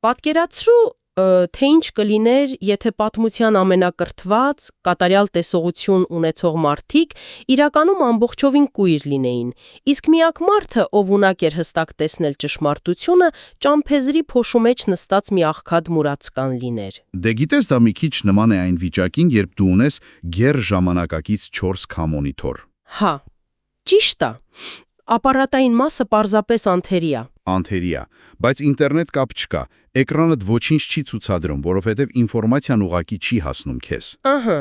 Պատկերացրու, թե ինչ կլիներ, եթե պատմության ամենակրթված, կատարյալ տեսողություն ունեցող մարդիկ իրականում ամբողջովին կույր լինեին, իսկ միակ մարդը, ով ունակ էր հստակ տեսնել ճշմարտությունը, ճամփեզրի փոշու մեջ նստած մի աղքատ մուրացկան լիներ։ Դե գիտես, դա մի քիչ նման է այն վիճակին, երբ դու ունես գեր ժամանակակից 4K մոնիթոր։ Հա, ճիշտ է։ Ապարատային մասը պարզապես անթերի է։ Բայց ինտերնետ կապ չկա, էկրանդ ոչինչ չի ցուցադրում, որովհետև ինֆորմացիան ուղղակի չի հասնում քեզ։ Ահա։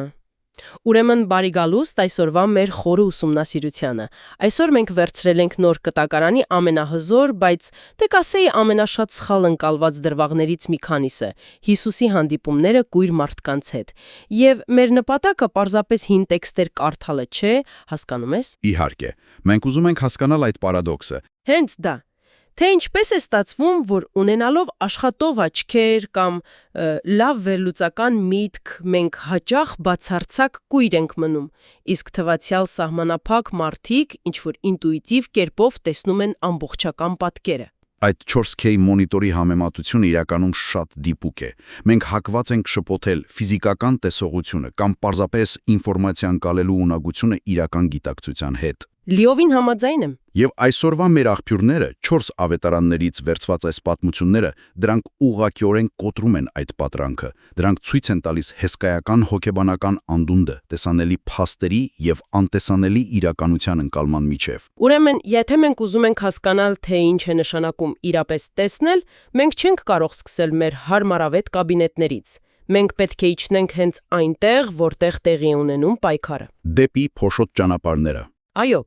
Ուրեմն բարի գալուստ այսօրվա մեր խորը ուսումնասիրությանը։ Այսօր մենք վերցրել ենք նոր կտակարանի ամենահզոր, բայց դե կասեի ամենաշատ սխալ ընկալված դրվագներից մի քանիսը՝ Հիսուսի հանդիպումները կույր մարդկանց հետ։ Եվ մեր նպատակը պարզապես հին տեքստեր կարդալը չէ, հասկանում ես։ Իհարկե, մենք ուզում ենք հասկանալ այդ պարադոքսը։ Հենց դա։ Թե ինչպես է ստացվում, որ ունենալով աշխատող աչքեր կամ լավ վերլուծական միտք, մենք հաճախ բացարձակ կույր ենք մնում, իսկ թվացյալ սահմանափակ մարդիկ ինչ-որ ինտուիտիվ կերպով տեսնում են ամբողջական պատկերը։ Այդ 4K մոնիտորի համեմատությունը իրականում շատ դիպուկ է։ Մենք հակված ենք շփոթել ֆիզիկական տեսողությունը կամ պարզապես ինֆորմացիա ընկալելու ունակությունը իրական գիտակցության հետ։ Լիովին համաձայն եմ։ Եվ այսօրվա մեր աղբյուրները, 4 ավետարաններից վերցված այս պատմությունները, դրանք ուղղակիորեն կոտրում են այդ պատրանքը։ Դրանք ցույց են տալիս հսկայական հոգեբանական անդունդը, տեսանելի փաստերի եւ անտեսանելի իրականության ընկալման միջև։ Ուրեմն, եթե մենք ուզում ենք հասկանալ, թե ինչ է նշանակում իրապես տեսնել, մենք չենք կարող սկսել մեր հարմարավետ կաբինետներից։ Մենք պետք է իջնենք հենց այնտեղ, որտեղ տեղի ունենում պայքարը։ Դեպի փոշոտ ճանապարհները։ Այո,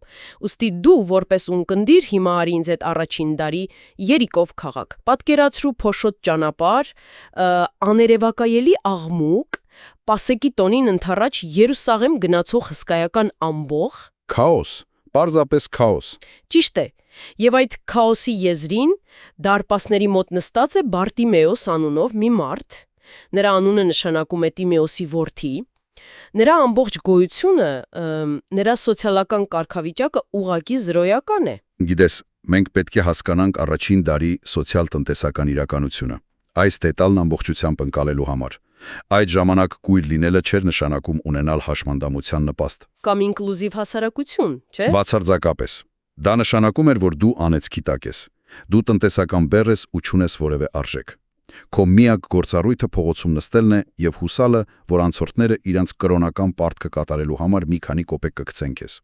ուստի դու որպես ունկնդիր հիմա արի ինձ այդ առաջին դարի երիկով քաղաք։ Պատկերացրու փոշոտ ճանապարհ, աներևակայելի աղմուկ, Պասեկի տոնին ընդառաջ Երուսաղեմ գնացող հսկայական ամբոխ։ Քաոս, պարզապես քաոս։ Ճիշտ է։ Եվ այդ քաոսի եզրին դարպասների մոտ նստած է Բարտիմեոս անունով մի մարդ։ Նրա անունը նշանակում է Տիմեոսի որդի։ Նրա ամբողջ գոյությունը, նրա սոցիալական կարգավիճակը ուղղակի զրոյական է։ Գիտես, մենք պետք է հասկանանք առաջին դարի սոցիալ-տնտեսական իրականությունը։ Այս դետալն ամբողջությամբ ընկալելու համար։ Այդ ժամանակ կույր լինելը չէր նշանակում ունենալ հաշմանդամության նպաստ։ Կամ ինկլյուզիվ հասարակություն, չէ՞։ Բացարձակապես։ Դա նշանակում էր, որ դու անեծքի տակ ես։ Դու տնտեսական բեռ ես ու չունես որևէ արժեք։ Քո միակ գործառույթը փողոցում նստելն է եւ հուսալը, որ անցորդները իրենց կրոնական պարտքը կատարելու համար մի քանի կոպեկ կգցեն քեզ։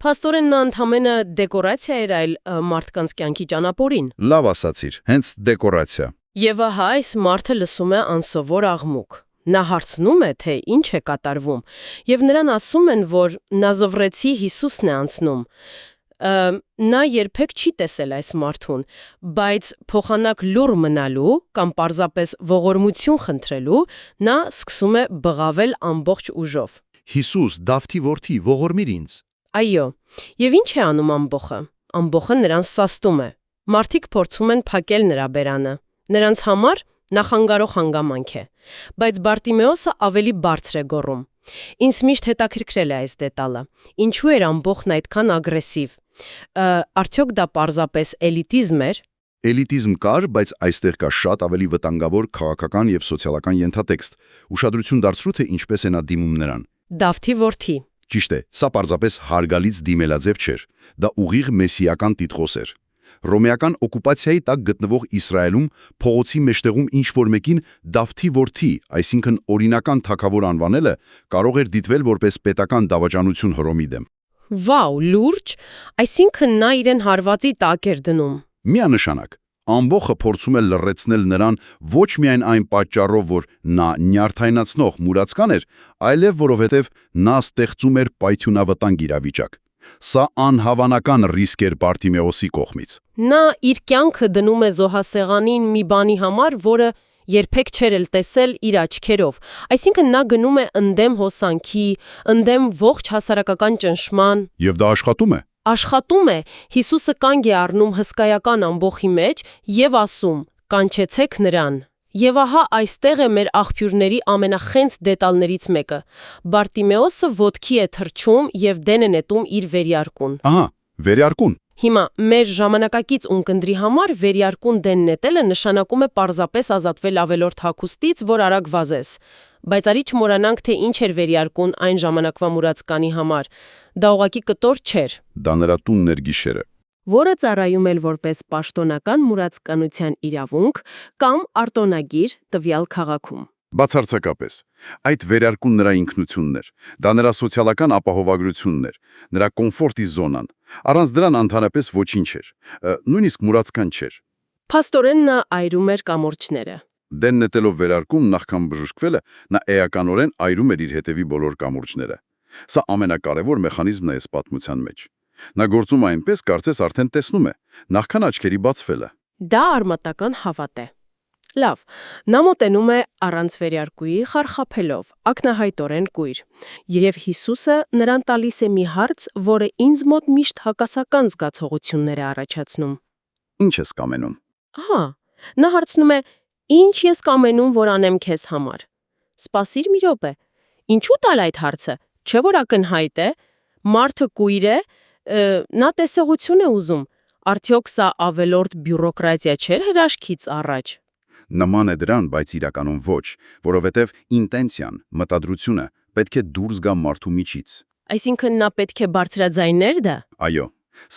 Փաստորեն նա ընդհանրապես դեկորացիա էր այլ մարդկանց կյանքի ճանապարհին։ Լավ ասացիր, հենց դեկորացիա։ Եվ ահա այս մարդը լսում է անսովոր աղմուկ։ Նա հարցնում է, թե ինչ է կատարվում, եւ նրան ասում են, որ Նազովրեցի Հիսուսն է անցնում։ Նա երբեք չի տեսել այս մարդուն, բայց փոխանակ լուր մնալու կամ պարզապես ողորմություն խնդրելու, նա սկսում է բղավել ամբողջ ուժով։ Հիսուս, Դավթի որդի, ողորմիր ինձ։ Այո, եւ ինչ է անում ամբոխը։ Ամբոխը նրան սաստում է։ Մարդիկ փորձում են փակել նրա բերանը։ Նրանց համար նախանգարող հանգամանք է, բայց Բարտիմեոսը ավելի բարձր է գոռում։ Ինձ միշտ հետաքրքրել է այս դետալը։ Ինչու էր ամբոխն այդքան ագրեսիվ։ Արդյոք դա պարզապես էլիտիզմ էր։ Էլիտիզմ կար, բայց այստեղ կա շատ ավելի վտանգավոր քաղաքական եւ սոցիալական ենթատեքստ։ Ուշադրություն դարձրու, թե ինչպես է նա դիմում նրան։ Դավթի որդի։ Ճիշտ է, սա պարզապես հարգալից դիմելաձև չէր։ Դա ուղիղ մեսիական տիտղոս էր։ Ռոմեական օկուպացիայի տակ գտնվող Իսրայելում փողոցի մեջտեղում ինչ-որ մեկին Դավթի որդի, այսինքն օրինական թագավոր անվանելը կարող էր դիտվել որպես պետական դավաճանություն Հռոմի դեմ։ Վաու, լուրջ, այսինքն նա իրեն հարվածի տակ էր դնում։ Միանշանակ, ամբոխը փորձում է լռեցնել նրան ոչ միայն այն պատճառով, որ նա նյարդայնացնող մուրացկան էր, այլև որովհետև նա ստեղծում էր պայթյունավտանգ իրավիճակ։ Սա անհավանական ռիսկ էր Բարտիմեոսի կողմից։ Նա իր կյանքը դնում է զոհասեղանին մի բանի համար, որը երբեք չէր էլ տեսել իր աչքերով։ Այսինքն նա գնում է ընդդեմ հոսանքի, ընդդեմ ողջ հասարակական ճնշման։ Եվ դա աշխատում է։ Աշխատում է, Հիսուսը կանգ է առնում հսկայական ամբոխի մեջ եւ ասում. «Կանչեցեք նրան»։ Եվ ահա այստեղ է մեր աղբյուրների ամենախենթ դետալներից մեկը։ Բարտիմեոսը ոտքի է թռչում եւ դեն է նետում իր վերյարկուն։ Ահա, վերյարկուն։ Հիմա մեր ժամանակակից ունկնդրի համար վերյարկուն դեն նետելը նշանակում է պարզապես ազատվել ավելորդ հագուստից, որ արագ վազես։ Բայց արի չմոռանանք, թե ինչ էր վերյարկուն այն ժամանակվա մուրացկանի համար։ Դա ուղղակի կտոր չէր, Դա նրա տունն էր գիշերը։ որը ծառայում էր որպես պաշտոնական մուրացկանության իրավունք կամ արտոնագիր տվյալ քաղաքում։ Բացարձակապես։ Այդ վերարկուն նրա ինքնությունն էր։ Դա նրա սոցիալական ապահովագրությունն էր, նրա կոմֆորտի զոնան։ Առանց դրան ընդհանրապես ոչինչ էր։ Նույնիսկ մուրացկան չէր։ Փաստորեն նա այրում էր կամուրջները։ Դեն նետելով վերարկում նախքան բժշկվելը, նա էականորեն այրում էր իր հետևի բոլոր կամուրջները։ Սա ամենակարևոր մեխանիզմն է այս պատմության մեջ։ Նա գործում այնպես, կարծես արդեն տեսնում է, նախքան աչքերի բացվելը։ Դա արմատական հավատ է։ Լավ, նա մոտենում է առանց վերյարկուի խարխափելով, ակնահայտորեն կույր։ Եվ Հիսուսը նրան տալիս է մի հարց, որը ինձ մոտ միշտ հակասական զգացողություններ է առաջացնում։ Ինչ ես կամենում։ Ահա, նա հարցնում է. «Ինչ ես կամենում, որ անեմ քեզ համար»։ Սպասիր մի րոպե։ Ինչու տալ այդ հարցը։ Չէ՞ որ ակնհայտ է։ Մարդը կույր է, նա տեսողություն է ուզում։ Արդյոք սա ավելորդ բյուրոկրատիա չէր հրաշքից առաջ։ Նման է դրան, բայց իրականում ոչ, որովհետև ինտենցիան, մտադրությունը պետք է դուրս գա մարդու միջից։ Այսինքն նա պետք է բարձրաձայներ դա։ Այո,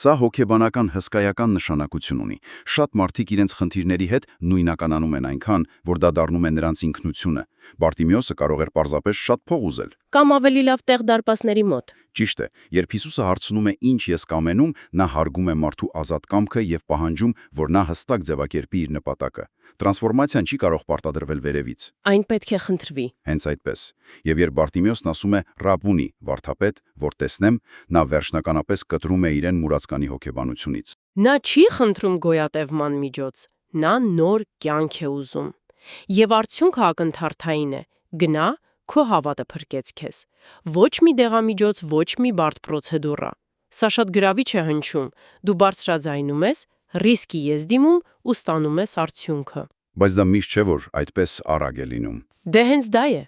սա հոգեբանական հսկայական նշանակություն ունի։ Շատ մարդիկ իրենց խնդիրների հետ նույնականանում են այնքան, որ դա դառնում է նրանց ինքնությունը։ Բարտիմեոսը կարող էր պարզապես շատ փող ուզել։ Կամ ավելի լավ տեղ դարպասների մոտ։ Ճիշտ է, երբ Հիսուսը հարցնում է ինչ ես կամենում, նա հարգում է մարդու ազատ կամքը եւ պահանջում, որ նա հստակ ձևակերպի իր նպատակը։ Տրանսֆորմացիան չի կարող պարտադրվել վերևից։ Այն պետք է խնդրվի։ Հենց այդպես։ Եվ երբ Բարտիմեոսն ասում է «Ռաբունի», վարդապետ, որ տեսնեմ, նա վերջնականապես կտրում է իրեն մուրացկանի հոգեբանությունից։ Նա չի խնդրում գոյատևման միջոց, նա նոր կյանք է ուզում։ Եվ արդյունքը ակնթարթային է. գնա, քո հավատը փրկեց քեզ։ Ոչ մի դեղամիջոց, ոչ մի բարդ պրոցեդուրա։ Սա շատ գրավիչ է հնչում։ Դու բարձրաձայնում ես, ռիսկի ես դիմում ու ստանում ես արդյունքը։ Բայց դա միշտ չէ, որ այդպես արագ է լինում։ Դե հենց դա է։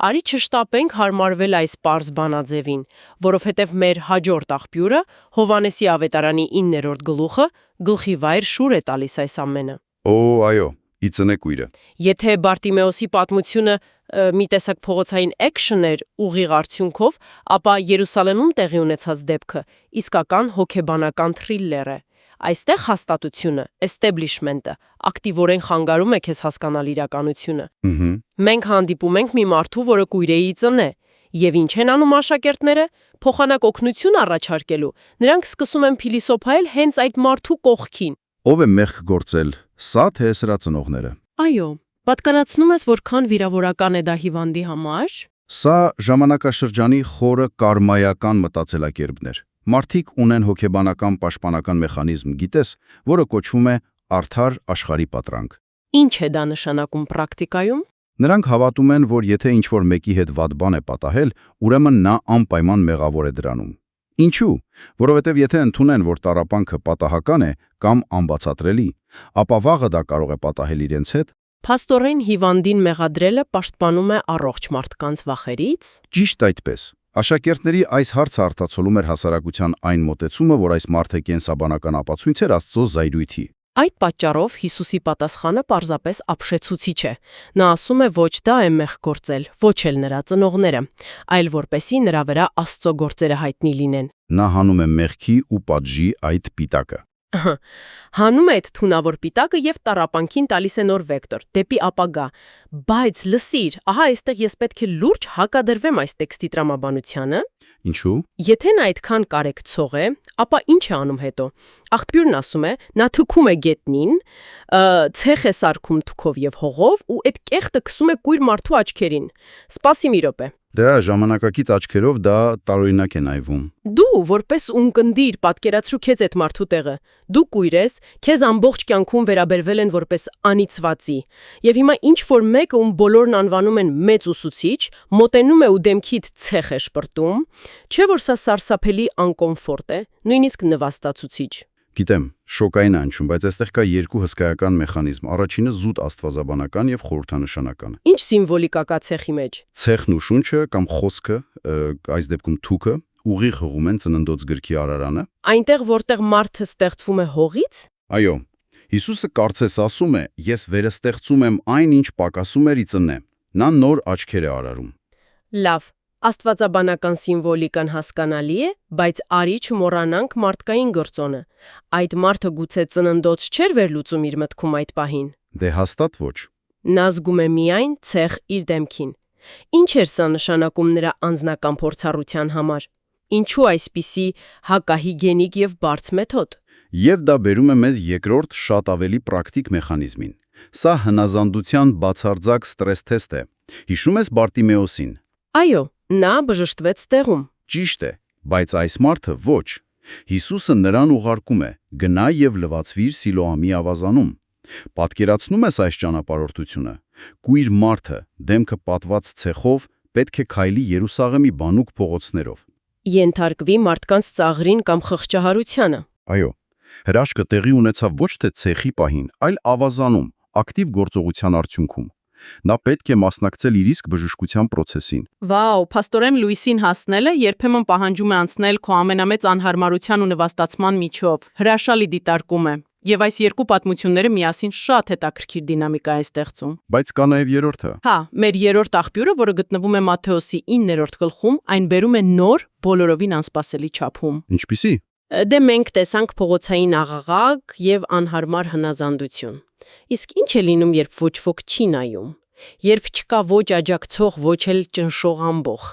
Արի չշտապենք հարմարվել այս պարզ բանաձևին, որովհետև մեր հաջորդ աղբյուրը Հովհաննեսի ավետարանի 9-րդ գլուխը գլխի վայր շուր է տալիս այս ամենը։ Օ, այո, ի ծնե կույրը։ Եթե Բարտիմեոսի պատմությունը մի տեսակ փողոցային էքշն էր ուղիղ արդյունքով, ապա Երուսալեմում տեղի ունեցած դեպքը իսկական հոգեբանական թրիլլեր է։ Այստեղ հաստատությունը, establishment-ը ակտիվորեն խանգարում է քեզ հասկանալ իրականությունը։ Մենք հանդիպում ենք մի մարդու, որը կույրեի ծնե, եւ ինչ են անում աշակերտները, փոխանակ օգնություն առաջարկելու։ Նրանք սկսում են փիլիսոփայել հենց այդ մարդու կողքին։ Ո՞վ է մեղք գործել, սա թե սրա ծնողները։ Այո, պատկերացնում ես, որքան վիրավորական է դա հիվանդի համար։ Սա ժամանակաշրջանի խորը կարմայական մտածելակերպն էր։ Մարդիկ ունեն հոգեբանական պաշտպանական մեխանիզմ, գիտես, որը կոչվում է արդար աշխարհի պատրանք։ Ինչ է դա նշանակում պրակտիկայում։ Նրանք հավատում են, որ եթե ինչ-որ մեկի հետ վատ բան է պատահել, ուրեմն նա անպայման մեղավոր է դրանում։ Ինչու՞։ Որովհետև եթե ընդունեն, որ տառապանքը պատահական է կամ անբացատրելի, ապա վաղը դա կարող է պատահել իրենց հետ։ Փաստորեն հիվանդին մեղադրելը պաշտպանում է առողջ մարդկանց վախերից։ Ճիշտ այդպես։ Աշակերտների այս հարցը արտացոլում էր հասարակության այն մոտեցումը, որ այս մարդը կենսաբանական ապացույց էր Աստծո զայրույթի։ Այդ պատճառով Հիսուսի պատասխանը պարզապես ապշեցուցիչ է։ Նա ասում է ոչ դա է մեղք գործել, ոչ էլ նրա ծնողները, այլ որպեսի նրա վրա Աստծո գործերը հայտնի լինեն։ Նա հանում է մեղքի ու պատժի այդ պիտակը։ Հանում է այդ թունավոր պիտակը եւ տառապանքին տալիս է նոր վեկտոր, դեպի ապագա։ Բայց լսիր, ահա այստեղ ես պետք է լուրջ հակադրվեմ այս տեքստի տրամաբանությանը։ Ինչու՞։ Եթե նա այդքան կարեկցող է, ապա ինչ է անում հետո։ Աղբյուրն ասում է, նա թքում է գետնին, ցեխ է սարքում թքով եւ հողով ու այդ կեղտը քսում է կույր մարդու աչքերին։ Սպասի մի րոպե։ Դա ժամանակակից աչքերով դա տարօրինակ է նայվում։ Դու որպես ունկնդիր պատկերացրու քեզ այդ մարդու տեղը։ Դու կույր ես, քեզ ամբողջ կյանքում վերաբերվել են որպես անիծվածի։ Եվ հիմա ինչ որ մեկը ում բոլորն անվանում են մեծ ուսուցիչ, մոտենում է ու դեմքիդ ցեխ է շպրտում, չէ՞ որ սա սարսափելի անկոմֆորտ է, նույնիսկ նվաստացուցիչ։ Գիտեմ, շոկային անջում, բայց այստեղ կա երկու հսկայական մեխանիզմ։ Առաջինը զուտ աստվածաբանական եւ խորհրդանշանական։ Ինչ սիմվոլիկա կա ցեխի մեջ։ Ցեխն ու շունչը կամ խոսքը, այս դեպքում թուքը, ուղիղ հղում են Ծննդոց գրքի արարանը։ Այնտեղ, որտեղ մարդը ստեղծվում է հողից, Այո, Հիսուսը կարծես ասում է. «Ես վերստեղծում եմ այն, ինչ պակասում էր ի ծնե»։ Նա նոր աչքեր է արարում։ լավ, աստվածաբանական սիմվոլիկան հասկանալի է, բայց արի չմոռանանք մարդկային գործոնը։ Այդ մարդը գուցե ծննդոց չէր վերլուծում իր մտքում այդ պահին։ Դե հաստատ ոչ։ Նա զգում է միայն ցեղ իր դեմքին։ Ինչ էր սա նշանակում նրա անձնական փորձառության համար։ Ինչու այսպիսի հակահիգենիկ եւ բարդ մեթոդ։ Եվ դա բերում է մեզ երկրորդ շատ ավելի պրակտիկ մեխանիզմին։ Սա հնազանդության բացարձակ ստրես թեստ է։ Հիշում ես Բարտիմեոսին։ Այո, նա բժշտվեց տեղում։ Ճիշտ է, բայց այս մարդը ոչ։ Հիսուսը նրան ուղարկում է. «Գնա եւ լվացվիր Սիլոամի ավազանում»։ Պատկերացնում ես այս ճանապարհորդությունը։ Կույր մարդը, դեմքը պատված ցեխով, պետք է քայլի Երուսաղեմի բանուկ փողոցներով։ Ենթարկվի մարդկանց ծաղրին կամ խղճահարությանը։ Այո, հրաշքը տեղի ունեցավ ոչ թե ցեխի պահին, այլ ավազանում, ակտիվ գործողության արդյունքում։ Նա պետք է մասնակցել իր իսկ բժշկության process-ին։ Վաու, փաստորեն Լուիսին հասնելը երբեմն պահանջում է անցնել քո ամենամեծ անհարմարության ու նվաստացման միջով։ Հրաշալի դիտարկում է։ Եվ այս երկու պատմությունները միասին շատ հետաքրքիր դինամիկա են ստեղծում։ Բայց կա նաև երրորդը։ Հա, մեր երրորդ աղբյուրը, որը գտնվում է Մատթեոսի 9-րդ գլխում, այն բերում է նոր, բոլորովին անսպասելի չափում։ Ինչպիսի։ Դե մենք տեսանք փողոցային աղաղակ եւ անհարմար հնազանդություն։ Իսկ ինչ է լինում, երբ ոչ ոք չի նայում։ Երբ չկա ոչ աջակցող, ոչ էլ ճնշող ամբոխ։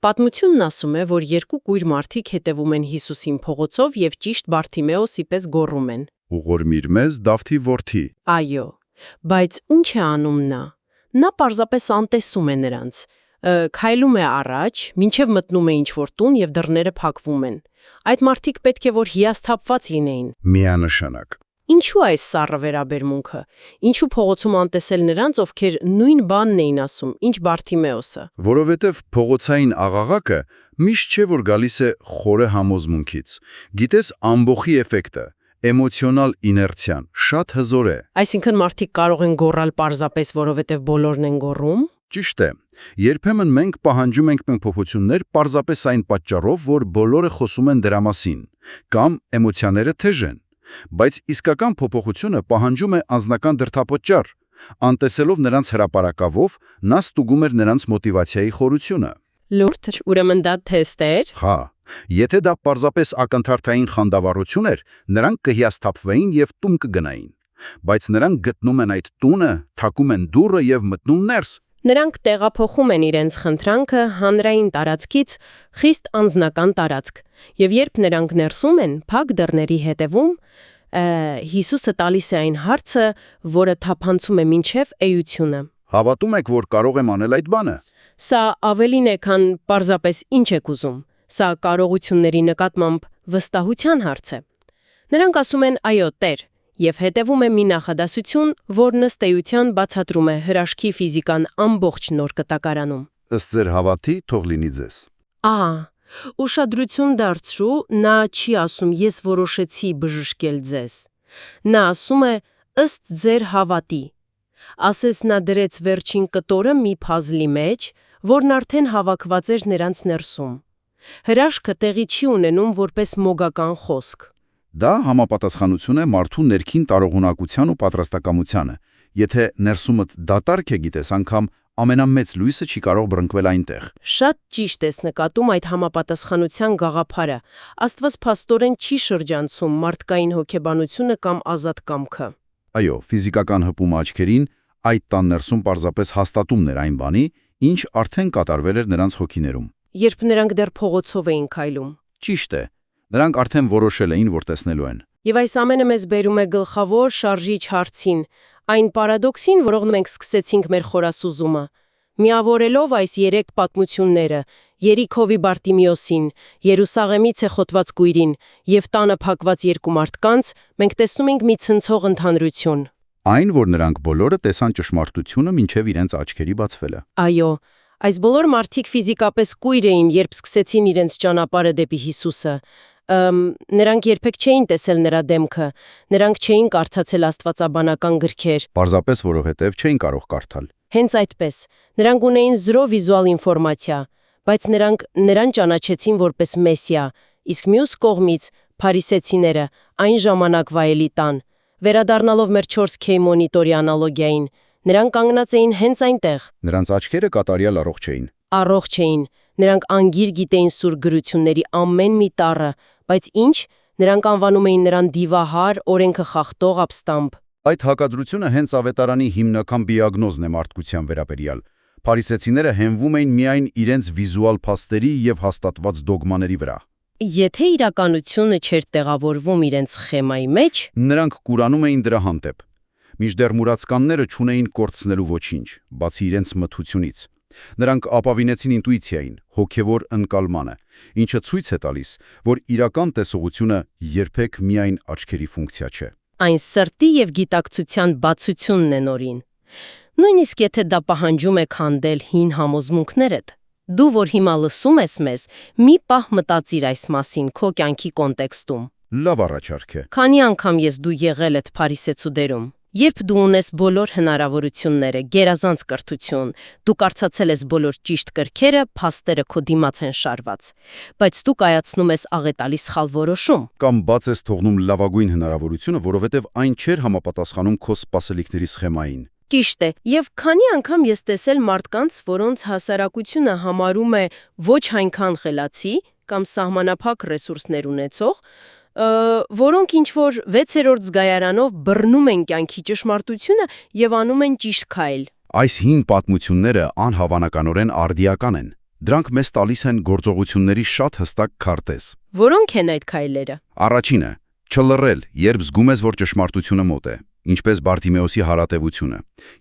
Պատմությունն ասում է, որ երկու կույր մարդիկ հետևում են Հիսուսին փողոցով եւ ճիշտ Բարտիմեոսի պես գոռում են. «Ուղղորմիր մեզ, Դավթի որդի»։ Այո, բայց ինչ է անում նա։ Նա պարզապես անտեսում է նրանց։ Քայլում է առաջ, մինչև մտնում է ինչ-որ տուն եւ դռները փակվում են։ Այդ մարդիկ պետք է որ հիասթափված լինեին։ Միանշանակ։ Ինչու այս սառը վերաբերմունքը։ Ինչու փողոցում անտեսել նրանց, ովքեր նույն բանն էին ասում, ինչ Բարտիմեոսը։ Որովհետև փողոցային աղաղակը միշտ չէ որ գալիս է խորը համոզմունքից։ Գիտես ամբողի էֆեկտը, էմոցիոնալ իներցիան շատ հզոր է։ Այսինքն մարդիկ կարող են գոռալ պարզապես, որովհետև բոլորն են գոռում։ Ճիշտ է։ Երբեմն մենք պահանջում ենք փոփոխություններ պարզապես այն պատճառով, որ բոլորը խոսում են դրա մասին, կամ էմոցիաները թեժ են։ Բայց իսկական փոփոխությունը պահանջում է անձնական դրդապատճառ։ Անտեսելով նրանց հրապարակավով, նա ստուգում էր նրանց մոտիվացիայի խորությունը։ Լուրջ, ուրեմն դա թեստ էր։ Հա, եթե դա պարզապես ակնթարթային խանդավառություն էր, նրանք կհիասթափվեին եւ տուն կգնային։ Բայց նրանք գտնում են այդ տունը, թակում են դուռը եւ մտնում ներս։ Նրանք տեղափոխում են իրենց խնդրանքը հանրային տարածքից խիստ անձնական տարածք, եւ երբ նրանք ներսում են, փակ դռների հետևում, Հիսուսը տալիս է այն հարցը, որը թափանցում է մինչև էությունը։ Հավատում եք, որ կարող եմ անել այդ բանը։ Սա ավելին է, քան պարզապես ինչ եք ուզում։ Սա կարողությունների նկատմամբ վստահության հարց է։ Նրանք ասում են այո, Տեր, եւ հետևում է մի նախադասություն, որն ըստ էության բացատրում է հրաշքի ֆիզիկան ամբողջ նոր կտակարանում։ Ըստ ձեր հավատի թող լինի ձեզ։ Ուշադրություն դարձրու, նա չի ասում ես որոշեցի բժշկել ձեզ։ Նա ասում է ըստ ձեր հավատի։ Ասես նա դրեց վերջին կտորը մի փազլի մեջ, որն արդեն հավաքված էր նրանց ներսում։ Հրաշքը տեղի չի ունենում որպես մոգական խոսք։ Դա համապատասխանություն է մարդու ներքին տարողունակության ու պատրաստակամությանը։ Եթե ներսումդ դատարկ է գիտես, անգամ ամենամեծ լույսը չի կարող բռնկվել այնտեղ։ Շատ ճիշտ ես նկատում այդ համապատասխանության գաղափարը։ Աստված փաստորեն չի շրջանցում մարդկային հոգեբանությունը կամ ազատ կամքը։ Այո, ֆիզիկական հպում աչքերին այդ տան ներսում պարզապես հաստատումն էր այն բանի, ինչ արդեն կատարվել էր նրանց հոգիներում։ Երբ նրանք դեռ փողոցով էին քայլում։ Ճիշտ է։ Նրանք արդեն որոշել էին, որ տեսնելու են։ Եվ այս ամենը մեզ բերում է գլխավոր շարժիչ հարցին, այն պարադոքսին, որով մենք սկսեցինք մեր խորասուզումը։ Միավորելով այս երեք պատմությունները՝ Երիքովի Բարտիմեոսին, Երուսաղեմի ցեխոտված կույրին եւ տանը փակված երկու մարդկանց, մենք տեսնում ենք մի ցնցող ընդհանրություն։ Այն, որ նրանք բոլորը տեսան ճշմարտությունը մինչև իրենց աչքերի բացվելը։ Այո, այս բոլոր մարդիկ ֆիզիկապես կույր էին, երբ սկսեցին իրենց ճանապարհը դեպի Հիսուսը։ Նրանք երբեք չէին տեսել նրա դեմքը, նրանք չէին կարդացել աստվածաբանական գրքեր։ Պարզապես որովհետև չէին կարող կարդալ։ Հենց այդպես, նրանք ունեին զրո վիզուալ ինֆորմացիա, բայց նրանք նրան ճանաչեցին որպես Մեսիա, իսկ մյուս կողմից փարիսեցիները այն ժամանակվա էլիտան, վերադառնալով մեր 4K մոնիտորի անալոգիային, նրանք կանգնած էին հենց այնտեղ, Նրանց աչքերը կատարյալ առողջ էին։ առողջ էին, նրանք անգիր գիտեին սուրբ գրությունների ամեն մի տառը, բայց ինչ, նրանք անվանում էին նրան դիվահար, օրենքը խախտող ապստամբ։ Այդ հակադրությունը հենց ավետարանի հիմնական դիագնոզն է մարդկության վերաբերյալ։ Փարիսեցիները հենվում էին միայն իրենց վիզուալ փաստերի եւ հաստատված դոգմաների վրա։ Եթե իրականությունը չէր տեղավորվում իրենց սխեմայի մեջ, Նրանք կուրանում էին դրա հանդեպ։ Մինչդեռ մուրացկանները չունեին կորցնելու ոչինչ, բացի իրենց մթությունից։ Նրանք ապավինեցին ինտուիցիային, հոգևոր ընկալմանը, ինչը ցույց է տալիս, որ իրական տեսողությունը երբեք միայն աչքերի ֆունկցիա չէ։ այն սրտի եւ գիտակցության բացությունն է նորին։ Նույնիսկ եթե դա պահանջում է քանդել հին համոզմունքներդ, դու որ հիմա լսում ես մեզ, մի պահ մտածիր այս մասին քո կյանքի կոնտեքստում։ Լավ առաջարկ է։ Քանի անգամ ես դու եղել ես փարիսեցու դերում, երբ դու ունես բոլոր հնարավորությունները, գերազանց կրթություն, դու կարծացել ես բոլոր ճիշտ կրքերը, փաստերը քո դիմաց են շարված, բայց դու կայացնում ես աղետալի սխալ որոշում։ Կամ բաց ես թողնում լավագույն հնարավորությունը, որովհետև այն չէր համապատասխանում քո սպասելիքների սխեմային։ Ճիշտ է, եւ քանի անգամ ես տեսել մարդկանց, որոնց հասարակությունը համարում է ոչ այնքան խելացի կամ սահմանափակ ռեսուրսներ ունեցող, որոնք ինչ-որ 6-րդ զգայարանով բռնում են կյանքի ճշմարտությունը եւ անում են ճիշտ քայլ։ Այս հին պատմությունները անհավանականորեն արդիական են։ Դրանք մեզ տալիս են գործողությունների շատ հստակ քարտեզ։ Որոնք են այդ քայլերը։ Առաջինը՝ չլռել, երբ զգում ես, որ ճշմարտությունը մոտ է, ինչպես Բարտիմեոսի հարատևությունը։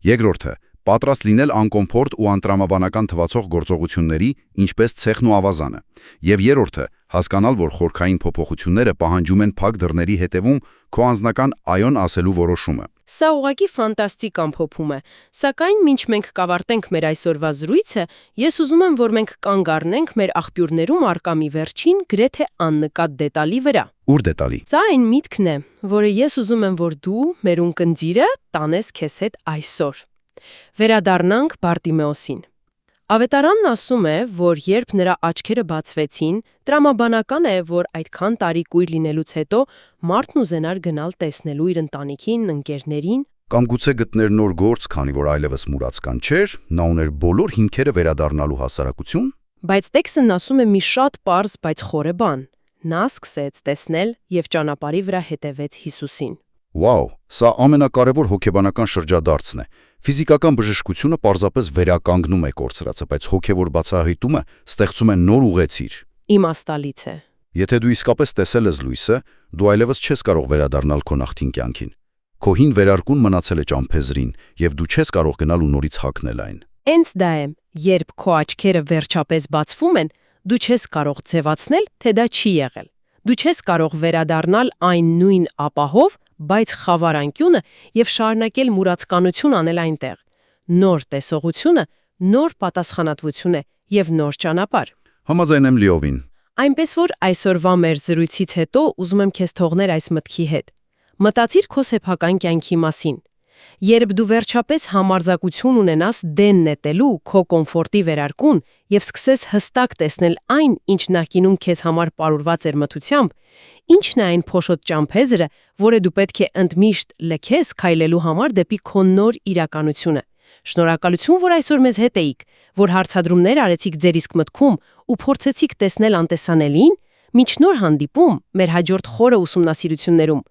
Երկրորդը՝ պատրաստ լինել անկոմֆորտ ու անտրամաբանական թվացող գործողությունների, ինչպես ցեխն ու ավազանը։ Եվ երրորդը՝ հասկանալ, որ խորքային փոփոխությունները պահանջում են փակ դռների հետևում քո անձնական այոն ասելու որոշումը։ Սա ուղղակի ֆանտաստիկ ամփոփում է, սակայն մինչ մենք կավարտենք մեր այսօրվա զրույցը, ես ուզում եմ, որ մենք կանգ առնենք մեր աղբյուրներում առկա մի վերջին գրեթե աննկատ դետալի վրա։ Ուր դետալի։ Սա այն միտքն է, որը ես ուզում եմ, որ դու, մեր ունկնդիրը, տանես քեզ հետ այսօր։ Վերադառնանք Բարտիմեոսին։ Ավետարանն ասում է, որ երբ նրա աչքերը բացվեցին, տրամաբանական է, որ այդքան տարի կույր լինելուց հետո մարդն ուզենար գնալ տեսնելու իր ընտանիքին, ընկերներին։ Կամ գուցե գտներ նոր գործ, քանի որ այլևս մուրացկան չէր, նա ուներ բոլոր հիմքերը վերադառնալու հասարակություն։ Բայց տեքստն ասում է մի շատ պարզ, բայց խորը բան։ Նա սկսեց տեսնել եւ ճանապարհի վրա հետևեց Հիսուսին։ Վաու, սա ամենակարևոր հոգեբանական շրջադարձն է։ Ֆիզիկական բժշկությունը պարզապես վերականգնում է կորցրածը, բայց հոգևոր բացահայտումը ստեղծում է նոր ուղեցիր։ Իմաստալից է։ Եթե դու իսկապես տեսել ես լույսը, դու այլևս չես կարող վերադառնալ քո նախկին կյանքին։ Քո հին վերարկուն մնացել է ճամփեզրին, եւ դու չես կարող գնալ ու նորից հագնել այն։ Հենց դա է, երբ քո աչքերը վերջապես բացվում են, դու չես կարող ձևացնել, թե դա չի եղել։ Դու չես կարող վերադառնալ այն նույն ապահով, բայց խավար անկյունը եւ շարունակել մուրացկանություն անել այնտեղ։ Նոր տեսողությունը, նոր պատասխանատվություն է եւ նոր ճանապարհ։ Համաձայն եմ լիովին։ Այնպես որ այսօրվա մեր զրույցից հետո ուզում եմ քեզ թողնել այս մտքի հետ։ Մտածիր քո սեփական կյանքի մասին։ Երբ դու վերջապես համարձակություն ունենաս դեն նետելու քո կոմֆորտի վերարկուն եւ սկսես հստակ տեսնել այն, ինչ նախկինում քեզ համար պարուրված էր մթությամբ, ինչն է այն փոշոտ ճամփեզրը, որը դու պետք է ընդմիշտ լքես քայլելու համար դեպի քո նոր իրականությունը։ Շնորհակալություն, որ այսօր մեզ հետ էիք, որ հարցադրումներ արեցիք ձեր իսկ մտքում ու փորձեցիք տեսնել անտեսանելին։ Մինչ նոր հանդիպում մեր հաջորդ խորը ուսումնասիրություններում